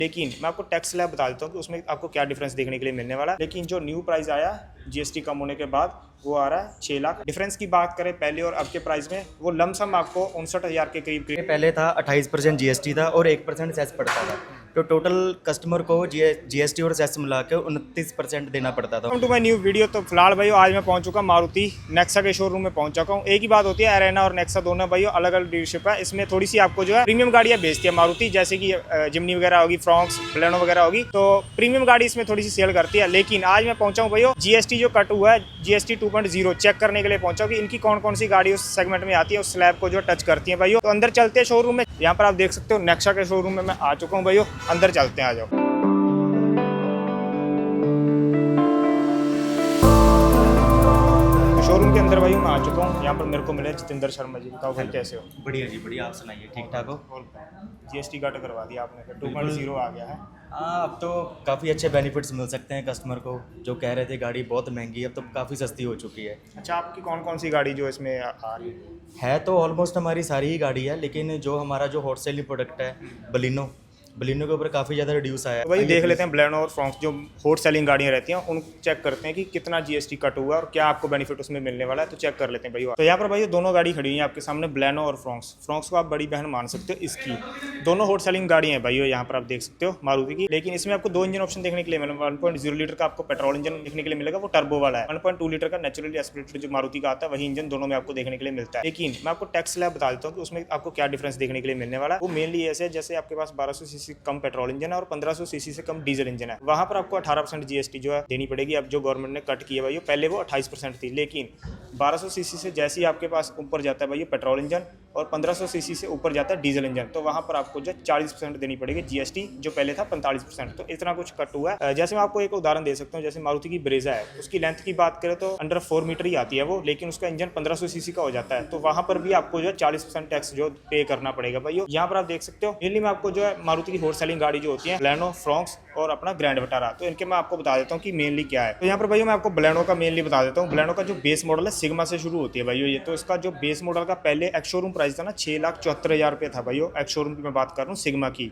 लेकिन मैं आपको टैक्स स्लैब बता देता हूँ कि उसमें आपको क्या डिफरेंस देखने के लिए मिलने वाला है। लेकिन जो न्यू प्राइस आया जीएसटी कम होने के बाद वो आ रहा है 6 लाख। डिफरेंस की बात करें पहले और अब के प्राइस में, वो लमसम आपको 59,000 के करीब करीब। पहले था 28% जीएसटी था और 1% सेस पड़ता था, तो टोटल कस्टमर को जीएसटी और सेस मिला के 29% देना पड़ता था। Welcome to my new video. तो फिलहाल भाई आज मैं पहुंच चुका मारुति नेक्सा के शोरूम में पहुंच चुका हूं। एक ही बात होती है, एरेना और नेक्सा दोनों भाई अलग अलग डीलरशिप है। इसमें थोड़ी सी आपको जो है प्रीमियम गाड़ियां बेचती है मारुति, जैसे कि जिमनी वगैरह होगी, फ्रॉक्स, बलेनो वगैरह होगी, तो प्रीमियम गाड़ी इसमें थोड़ी सी सेल करती है। लेकिन आज मैं पहुंचा हूँ भैया जीएसटी जो कट हुआ है जीएसटी 2.0 चेक करने के लिए पहुंचा हूँ कि इनकी कौन कौन सी गाड़ी उस सेगमेंट में आती है, उस स्लैब को जो टच करती है भाई। तो अंदर चलते हैं शोरूम में। यहाँ पर आप देख सकते हो नेक्सा के शोरूम में मैं आ चुका हूँ भाई। अंदर चलते हैं, आ जाओ। शोरूम के अंदर भाई मैं आ चुका हूँ। यहाँ पर मेरे को मिले जितेंद्र शर्मा जी। बताओ भाई कैसे हो? बढ़िया जी बढ़िया, आप सुनाइए, ठीक ठाक हो? जीएसटी कट करवा दिया आपने, फिर 2.0 आ गया है। हाँ, अब तो काफ़ी अच्छे बेनिफिट्स मिल सकते हैं कस्टमर को। जो कह रहे थे गाड़ी बहुत महंगी है, अब तो काफ़ी सस्ती हो चुकी है। अच्छा, आपकी कौन कौन सी गाड़ी जो इसमें आ रही है? तो ऑलमोस्ट हमारी सारी ही गाड़ी है, लेकिन जो हमारा जो हॉट सेलिंग प्रोडक्ट है बलिनो के ऊपर काफ़ी ज़्यादा रिड्यूस आया है। तो भाई देख लेते हैं बलेनो और फ्रॉक्स जो हॉट सेलिंग गाड़ियाँ रहती हैं, उन चेक करते हैं कि कितना जीएसटी कट हुआ और क्या आपको बेनिफिट उसमें मिलने वाला है। तो चेक कर लेते हैं भाई। तो यहाँ पर भाई दोनों गाड़ी खड़ी हैं आपके सामने, बलेनो और फ्रॉक्स को आप बड़ी बहन मान सकते हो इसकी। दोनों हॉट सेलिंग गाड़ियाँ हैं भाई, यहाँ पर आप देख सकते हो मारुति की। लेकिन इसमें आपको 2 इंजन ऑप्शन देखने के लिए मिलेगा। 1.0 लीटर का आपको पेट्रोल इंजन देखने के लिए मिलेगा, वो टर्बो वाला है। 1.2 लीटर का नेचुरली एस्पिरेटेड जो मारुति का आता है, वही इंजन दोनों में आपको देखने के लिए मिलता है। लेकिन मैं आपको टैक्स स्लैब बता देता हूँ कि उसमें आपको क्या डिफरेंस देखने के लिए मिलने वाला है। वो मेनली ऐसे है, जैसे आपके पास 1200 सीसी कम पेट्रोल इंजन है और 1500 सीसी से कम डीजल इंजन है, वहां पर आपको 18% जीएसटी जो है देनी पड़ेगी। अब जो गवर्नमेंट ने कट किया भाई, पहले वो 28% थी। लेकिन 1200 सीसी से जैसे ही आपके पास ऊपर जाता है भाई पेट्रोल इंजन और 1500 सीसी से ऊपर जाता है डीजल इंजन, तो वहां पर आपको जो 40% देनी पड़ेगी जीएसटी, जो पहले था 45%। तो इतना कुछ कट हुआ है। जैसे मैं आपको एक उदाहरण दे सकता हूँ, जैसे मारुति की ब्रेजा है, उसकी लेंथ की बात करें तो अंडर 4 मीटर ही आती है वो, लेकिन उसका इंजन 1500 सीसी का हो जाता है, तो वहां पर भी आपको जो है 40% टैक्स जो पे करना पड़ेगा भाई। यहाँ पर आप देख सकते हो मेनली मैं आपको जो है मारुति की हॉट सेलिंग गाड़ी जो होती है बलेनो, फ्रॉक्स और अपना ग्रैंड विटारा, तो इनके मैं आपको बता देता हूँ कि मेनली क्या है। तो यहाँ पर भाई मैं आपको बलेनो का मेनली बता देता हूँ। बलेनो का जो बेस मॉडल है सिग्मा से शुरू होती है भाई ये। तो इसका जो बेस मॉडल का पहले एक्स शोरूम प्राइस था ना 6,74,000 रुपये था भाई। एक्स शोरूम की मैं बात कर रहा हूँ सिग्मा की।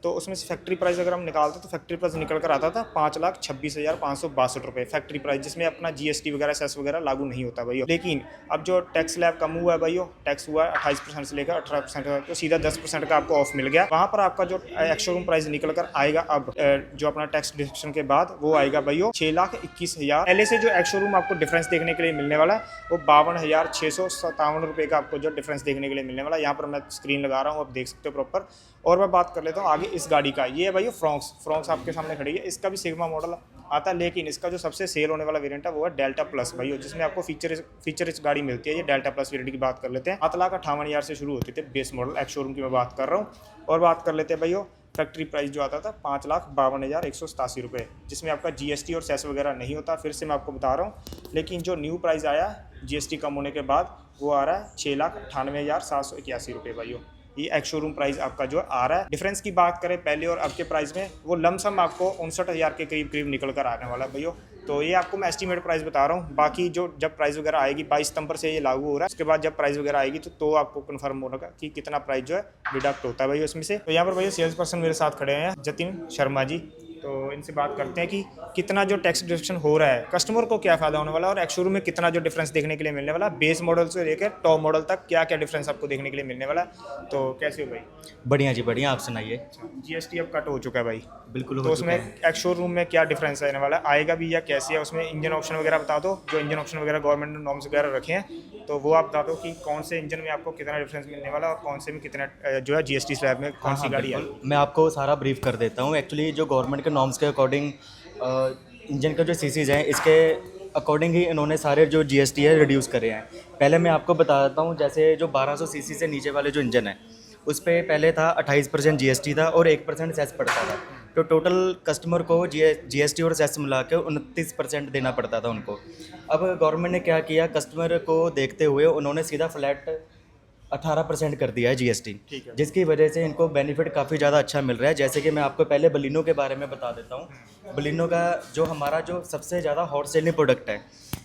तो उसमें से फैक्ट्री प्राइस अगर हम निकालते तो फैक्ट्री प्राइस निकल कर आता था 5,26,562 रुपये फैक्ट्री प्राइस, जिसमें अपना जीएसटी वगैरह सेस वगैरह लागू नहीं होता भाई। लेकिन अब जो टैक्स स्लैब कम हुआ है भाई, टैक्स हुआ है 28% से लेकर 18%, तो सीधा 10% का आपको ऑफ मिल गया। वहाँ पर आपका जो एक्स शोरूम प्राइस निकल कर आएगा अब जो अपना टैक्स डिडक्शन के बाद वो आएगा भाई 6,21,000। पहले से जो एक्स शोरूम आपको डिफरेंस देखने के लिए मिलने वाला है वो 52,657 रुपये का आपको जो डिफरेंस देखने के लिए मिलने वाला है। यहाँ पर मैं स्क्रीन लगा रहा हूँ, आप देख सकते हो प्रॉपर। और मैं बात कर लेता हूँ आगे इस गाड़ी का। ये है भाई फ्रॉक्स आपके सामने खड़ी है। इसका भी सिग्मा मॉडल आता है, लेकिन इसका जो सबसे सेल होने वाला वेरिएंट है वो है डेल्टा प्लस भाई, जिसमें आपको फीचर गाड़ी मिलती है। ये डेल्टा प्लस वेरिएंट की बात कर लेते हैं। 7,58,000 से शुरू होते थे बेस मॉडल, एक्स शोरूम की मैं बात कर रहा हूँ। और बात कर लेते हैं भाई फैक्ट्री प्राइस जो आता था 5,52,187 रुपये, जिसमें आपका जीएसटी और सेस वगैरह नहीं होता। फिर से मैं आपको बता रहा हूँ। लेकिन जो न्यू प्राइस आया जीएसटी कम होने के बाद वो आ रहा है 6,98,781 रुपये भाई। ये एक्स शोरूम प्राइस आपका जो आ रहा है। डिफरेंस की बात करें पहले और अब के प्राइस में, वो लमसम आपको 59,000 के करीब निकल कर आने वाला है भैया। तो ये आपको मैं एस्टीमेट प्राइस बता रहा हूँ। बाकी जो जब प्राइस वगैरह आएगी 22 सितंबर से ये लागू हो रहा है, उसके बाद जब प्राइस वगैरह आएगी तो आपको कन्फर्म होगा कि कितना प्राइस जो है डिडक्ट होता है भाई उसमें से। तो यहाँ पर भैया सेल्स पर्सन मेरे साथ खड़े हैं जतिन शर्मा जी। तो इनसे बात करते हैं कि कितना जो टैक्स डिडक्शन हो रहा है, कस्टमर को क्या फ़ायदा होने वाला है और एक्स शोरूम में कितना जो डिफरेंस देखने के लिए मिलने वाला है, बेस मॉडल से लेकर टॉप मॉडल तक क्या क्या डिफरेंस आपको देखने के लिए मिलने वाला है। तो कैसे हो भाई? बढ़िया जी बढ़िया, आप सुनाइए। जीएसटी अब कट हो चुका है भाई, बिल्कुल तो उसमें एक्स शोरूम में क्या डिफरेंस आने वाला है, आएगा भी या कैसे है? उसमें इंजन ऑप्शन वगैरह बता दो, जो इंजन ऑप्शन वगैरह गवर्नमेंट ने नॉर्म्स वगैरह रखे हैं, तो वो आप बता दो कि कौन से इंजन में आपको कितना डिफरेंस मिलने वाला है और कौन से में कितना जो है जीएसटी स्लैब में कौन सी गाड़ी है। मैं आपको सारा ब्रीफ कर देता हूँ। एक्चुअली जो गवर्नमेंट के नॉर्म्स के अकॉर्डिंग इंजन का जो सीसीज हैं, इसके अकॉर्डिंग ही इन्होंने सारे जो जीएसटी है रिड्यूस करे हैं। पहले मैं आपको बता देता हूँ, जैसे जो 1200 सीसी से नीचे वाले जो इंजन है उस पर पहले था 28% जीएसटी था और 1% सेस पड़ता था, तो टोटल कस्टमर को जीएसटी और सेस मिला के 29% देना पड़ता था उनको। अब गवर्नमेंट ने क्या किया, कस्टमर को देखते हुए उन्होंने सीधा फ्लैट 18% कर दिया है जीएसटी, जिसकी वजह से इनको बेनिफिट काफ़ी ज़्यादा अच्छा मिल रहा है। जैसे कि मैं आपको पहले बलिनो के बारे में बता देता हूँ। बलिनो का जो हमारा जो सबसे ज़्यादा हॉट सेलिंग प्रोडक्ट है,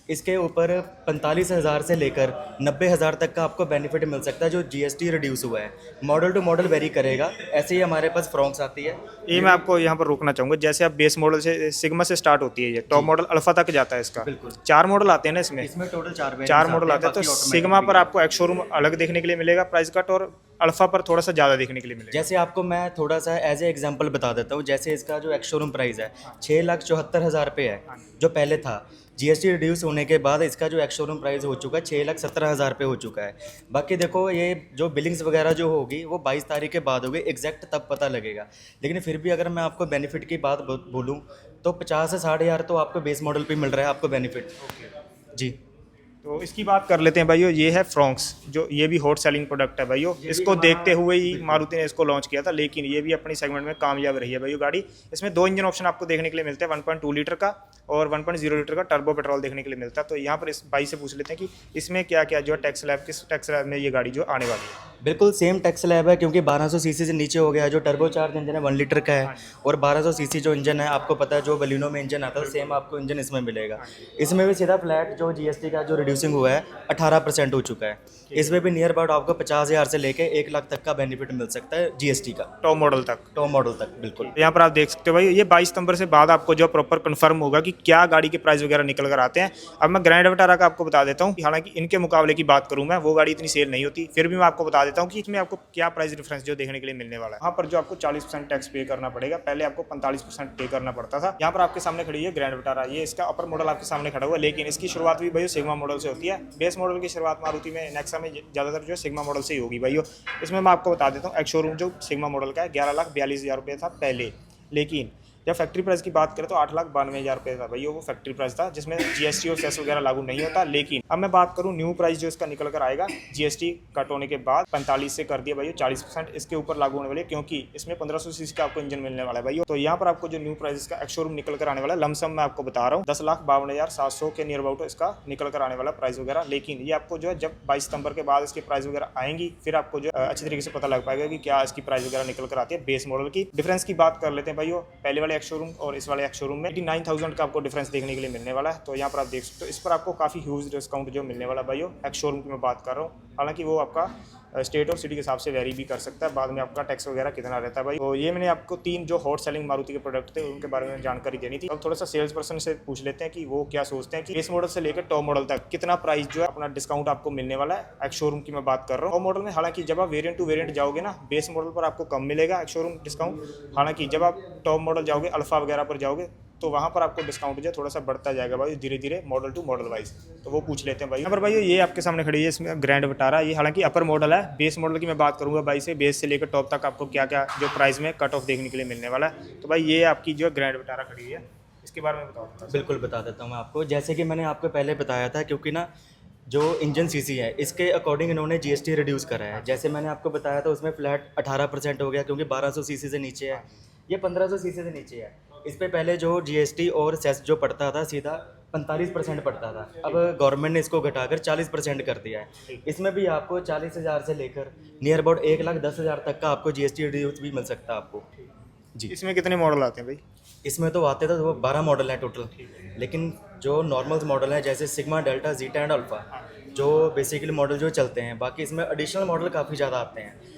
इसके ऊपर 45,000 से लेकर 90,000 तक का आपको बेनिफिट मिल सकता है जो जीएसटी रिड्यूस हुआ है। मॉडल टू मॉडल वेरी करेगा। ऐसे ही हमारे पास फ्रॉक्स आती है। ये मैं आपको यहाँ पर रोकना चाहूँगा, जैसे आप बेस मॉडल से सिग्मा से स्टार्ट होती है, ये टॉप मॉडल अल्फा तक जाता है इसका। बिल्कुल। 4 मॉडल आते हैं ना इसमें। इसमें टोटल 4 4 मॉडल आते हैं, तो सिग्मा पर आपको एक्स शोरूम अलग देखने के लिए मिलेगा प्राइस कट, और अल्फा पर थोड़ा सा ज़्यादा देखने के लिए मिलेगा। जैसे आपको मैं थोड़ा सा एज ए एग्जांपल बता देता हूँ। जैसे इसका जो एक्स शोरूम प्राइस है 6,74,000 रुपये है जो पहले था। जीएसटी रिड्यूस होने के बाद इसका जो एक्स शोरूम प्राइस हो चुका है 6,17,000 रुपये हो चुका है। बाकी देखो ये जो बिलिंग्स वगैरह जो होगी वो 22 तारीख के बाद होगी, एग्जैक्ट तब पता लगेगा। लेकिन फिर भी अगर मैं आपको बेनिफिट की बात बोलूँ तो 50 से 60,000 तो आपको बेस मॉडल पे मिल रहा है आपको बेनिफिट। जी, तो इसकी बात कर लेते हैं भाइयों। ये है फ्रॉक्स, जो ये भी हॉट सेलिंग प्रोडक्ट है भाइयों। इसको देखते हुए ही मारुति ने इसको लॉन्च किया था, लेकिन ये भी अपनी सेगमेंट में कामयाब रही है भाइयों गाड़ी। इसमें 2 इंजन ऑप्शन आपको देखने के लिए मिलते हैं, 1.2 लीटर का और 1.0 लीटर का टर्बो पेट्रोल देखने के लिए मिलता है। तो यहाँ पर इस भाई से पूछ लेते हैं कि इसमें क्या क्या जो टैक्स स्लैब, किस टैक्स स्लैब में ये गाड़ी जो आने वाली है। बिल्कुल सेम टैक्स स्लैब है, क्योंकि 1200 सीसी से नीचे हो गया है। जो टर्बो चार्ज इंजन है 1 लीटर का है, और 1200 सीसी जो इंजन है आपको पता है जो बलिनो में इंजन आता है सेम आपको इंजन इसमें मिलेगा। इसमें भी सीधा फ्लैट जो जीएसटी का जो रिड्यूसिंग हुआ है 18% हो चुका है। इसमें भी नियर अबाउट आपको 50,000 से लेके 1 लाख तक का बेनिफिट मिल सकता है जीएसटी का, टॉप मॉडल तक। टॉप मॉडल तक बिल्कुल। यहाँ पर आप देख सकते हो भाई, ये 22 सितंबर से बाद आपको जो प्रॉपर कंफर्म होगा कि क्या गाड़ी के प्राइस वगैरह निकल कर आते हैं। अब मैं ग्रैंड विटारा का आपको बता देता हूँ, हालांकि इनके मुकाबले की बात करूँ मैं, वो गाड़ी इतनी सेल नहीं होती, फिर भी मैं आपको बता देता हूँ कि इसमें आपको क्या प्राइस डिफरेंस जो देखने के लिए मिलने वाला है। यहाँ पर जो आपको 40% टैक्स पे करना पड़ेगा, पहले आपको 45% पे करना पड़ता था। यहाँ पर आपके सामने खड़ी है ग्रैंड विटारा, ये इसका अपर मॉडल आपके सामने खड़ा हुआ है, लेकिन इसकी शुरुआत भी भाई सिग्मा मॉडल से होती है। बेस मॉडल की शुरुआत मारुति में नेक्सा में ज़्यादातर जो सिग्मा मॉडल से ही होगी भाई। इसमें मैं आपको बता देता हूँ, एक्स शोरूम जो सिग्मा मॉडल का है 11,42,000 रुपये था पहले, लेकिन जब फैक्ट्री प्राइस की बात करें तो 8,92,000 रुपये था भाई, वो फैक्ट्री प्राइस था जिसमें जीएसटी और सेस वगैरह लागू नहीं होता। लेकिन अब मैं बात करूं न्यू प्राइस जो इसका निकल कर आएगा जीएसटी कट होने के बाद 45 से कर दिया भाई 40% इसके ऊपर लागू होने वाली है, क्योंकि इसमें 1500 सीसी का आपको इंजन मिलने वाला है भाई। तो यहाँ पर आपको जो न्यू प्राइस इसका एक्स शोरूम निकल कर आने वाला है, लमसम मैं आपको बता रहा हूँ 10,52,700 के नियर अबाउट इसका निकल कर आने वाला प्राइस वगैरह। लेकिन ये आपको जो है जब 22 सितंबर के बाद इसकी प्राइस वगैरह आएंगी, फिर आपको जो अच्छी तरीके से पता लग पाएगा कि क्या इसकी प्राइस वगैरह निकल कर आती है। बेस मॉडल की डिफरेंस की बात कर लेते हैं भाई, पहले वाले एक्स शोरूम और इस वाले एक्स शोरूम में 89,000 का आपको डिफरेंस देखने के लिए मिलने वाला है। तो यहाँ पर आप देख सकते हो, इस पर आपको काफ़ी ह्यूज डिस्काउंट जो मिलने वाला भाई एक्स शोरूम की मैं बात कर रहा हूँ। हालांकि वो आपका स्टेट और सिटी के हिसाब से वेरी भी कर सकता है, बाद में आपका टैक्स वगैरह कितना रहता है भाई। तो ये मैंने आपको 3 जो हॉट सेलिंग मारुति के प्रोडक्ट थे उनके बारे में जानकारी देनी थी। अब थोड़ा सा सेल्स पर्सन से पूछ लेते हैं कि वो क्या सोचते हैं कि बेस मॉडल से लेकर टॉप मॉडल तक कितना प्राइस जो है अपना डिस्काउंट आपको मिलने वाला है। एक्स शोरूम की मैं बात कर रहा हूँ। टॉप मॉडल में हालांकि जब आप वेरिएंट टू वेरिएंट जाओगे ना, बेस मॉडल पर आपको कम मिलेगा एक्स शोरूम डिस्काउंट। हालांकि जब आप टॉप मॉडल जाओगे, अल्फा वगैरह पर जाओगे, तो वहाँ पर आपको डिस्काउंट जो थोड़ा सा बढ़ता जाएगा भाई धीरे धीरे मॉडल टू मॉडल वाइज। तो वो पूछ लेते हैं भाई। यहाँ पर भाई ये आपके सामने खड़ी है, इसमें ग्रैंड विटारा, ये हालांकि अपर मॉडल है। बेस मॉडल की मैं बात करूँगा भाई से, बेस से लेकर टॉप तक आपको क्या क्या जो प्राइस में कट ऑफ देखने के लिए मिलने वाला है। तो भाई ये आपकी जो ग्रैंड विटारा खड़ी है, इसके बारे में बताओ। बिल्कुल बता देता हूँ मैं आपको। जैसे कि मैंने आपको पहले बताया था, क्योंकि ना जो इंजन सीसी है इसके अकॉर्डिंग इन्होंने जीएसटी रिड्यूस करा है। जैसे मैंने आपको बताया था उसमें फ्लैट 18% हो गया, क्योंकि 1200 सीसी से नीचे है, ये 1500 सीसी से नीचे है। इस पे पहले जो जीएसटी और सेस जो पड़ता था सीधा 45% पड़ता था, अब गवर्नमेंट ने इसको घटाकर 40% कर दिया है। इसमें भी आपको 40,000 से लेकर नियर अबाउट 1,10,000 तक का आपको जीएसटी रिड्यूस भी मिल सकता है आपको जी। इसमें कितने मॉडल आते हैं भाई? इसमें तो आते तो 12 मॉडल हैं टोटल, लेकिन जो नॉर्मल मॉडल हैं जैसे sigma, delta, zeta and alpha, जो बेसिकली मॉडल जो चलते हैं, बाकी इसमें एडिशनल मॉडल काफ़ी ज़्यादा आते हैं।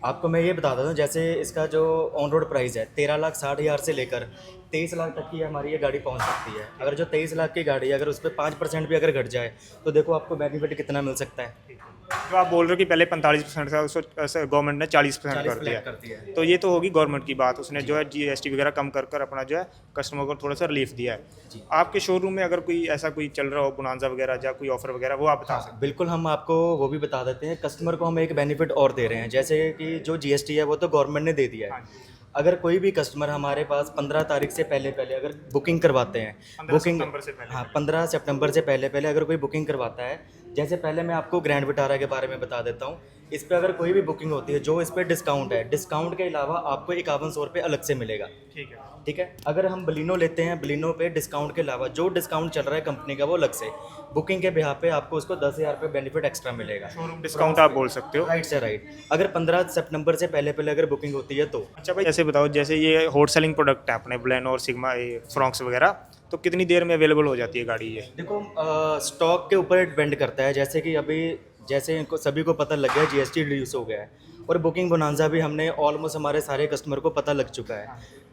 आपको मैं ये बता देता हूँ, जैसे इसका जो ऑन रोड प्राइस है 13,60,000 से लेकर 23 लाख तक की हमारी ये गाड़ी पहुँच सकती है। अगर जो 23 लाख की गाड़ी है, अगर उस पर 5% भी अगर घट जाए तो देखो आपको बेनिफिट कितना मिल सकता है। तो आप बोल रहे हो कि पहले 45% था, उसको गवर्नमेंट ने 40% कर दिया। तो ये तो होगी गवर्नमेंट की बात, उसने जो है जीएसटी वगैरह कम कर कर अपना जो है कस्टमर को थोड़ा सा रिलीफ दिया है। आपके शोरूम में अगर कोई ऐसा कोई चल रहा हो बोनांजा वगैरह या कोई ऑफर वगैरह, वो आप बता सकते हैं? बिल्कुल, हम आपको वो भी बता देते हैं। कस्टमर को हम एक बेनिफिट और दे रहे हैं, जैसे कि जो जीएसटी है वो तो गवर्नमेंट ने दे दिया है। अगर कोई भी कस्टमर हमारे पास 15 तारीख से पहले अगर बुकिंग करवाते हैं, 15 सितंबर से पहले अगर कोई बुकिंग करवाता है, जैसे पहले मैं आपको ग्रैंड विटारा के बारे में बता देता हूँ। इस पे अगर कोई भी बुकिंग होती है, जो इस पे डिस्काउंट है, डिस्काउंट के अलावा आपको 5100 रुपये अलग से मिलेगा। ठीक है। ठीक है, अगर हम बलिनो लेते हैं, बलिनो पे डिस्काउंट के अलावा जो डिस्काउंट चल रहा है कंपनी का वो अलग से, बुकिंग के बिहाफ पे आपको उसको 10,000 रुपये बेनिफिट एक्स्ट्रा मिलेगा। शोरूम डिस्काउंट आप बोल सकते हो। राइट से राइट, अगर 15 सितंबर से पहले पहले अगर बुकिंग होती है तो। अच्छा भाई, ऐसे बताओ, जैसे ये हॉट सेलिंग प्रोडक्ट है अपने ब्लेनो और सिग्मा, ये फ्रॉक्स वगैरह, तो कितनी देर में अवेलेबल हो जाती है गाड़ी ये? देखो स्टॉक के ऊपर डिपेंड करता है, जैसे कि अभी जैसे इनको सभी को पता लग गया जीएसटी रिड्यूस हो गया है, और बुकिंग बोनांजा भी हमने ऑलमोस्ट हमारे सारे कस्टमर को पता लग चुका है,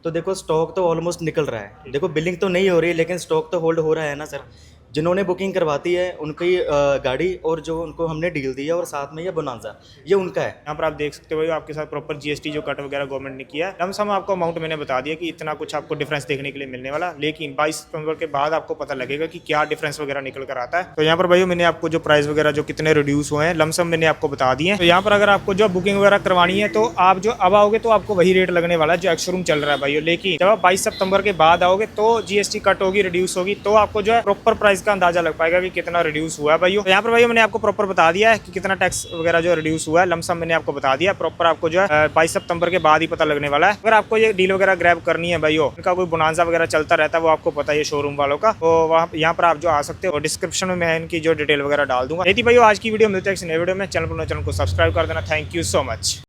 तो देखो स्टॉक तो ऑलमोस्ट निकल रहा है। देखो बिलिंग तो नहीं हो रही है, लेकिन स्टॉक तो होल्ड हो रहा है ना सर। जिन्होंने बुकिंग करवाती है उनकी गाड़ी, और जो उनको हमने डील दी है, और साथ में ये बोनांजा, ये उनका है। यहाँ पर आप देख सकते हो भाई, आपके साथ प्रॉपर जीएसटी जो कट वगैरह गवर्नमेंट ने किया है। लमसम आपको अमाउंट मैंने बता दिया कि इतना कुछ आपको डिफरेंस देखने के लिए मिलने वाला, लेकिन 22 सितंबर के बाद आपको पता लगेगा कि क्या डिफरेंस वगैरह निकल कर आता है। तो यहाँ पर भाई मैंने आपको जो प्राइस वगैरह जो कितने रिड्यूस हुए हैं लमसम मैंने आपको बता दिए। तो यहाँ पर अगर आपको जो बुकिंग वगैरह करवानी है, तो आप जो अब आओगे तो आपको वही रेट लगने वाला है जो एक्स शोरूम चल रहा है भाई। लेकिन जब आप 22 सितंबर के बाद आओगे तो जीएसटी कट होगी, रिड्यूस होगी, तो आपको जो है प्रॉपर प्राइस का अंदाजा लग पाएगा कि कितना रिड्यूस हुआ है भाई। तो यहाँ पर भाई मैंने आपको प्रॉपर बता दिया है कि कितना टैक्स वगैरह जो रिड्यूस हुआ है, लमसम मैंने आपको बता दिया। प्रॉपर आपको जो है 22 सितंबर के बाद ही पता लगने वाला है। अगर आपको ये डील वगैरह ग्रैब करनी है भाई, इनका कोई बोनांजा वगैरह चलता रहता है, वो आपको पता है शोरूम वालों का, तो वहाँ यहाँ पर आप जो आ सकते हो। डिस्क्रिप्शन में मैं इनकी जो डिटेल वगैरह डाल दूंगा। यदि भाई आज की वीडियो मिलती है किसी नए वीडियो में, चैनल को सब्सक्राइब कर देना। Thank you so much.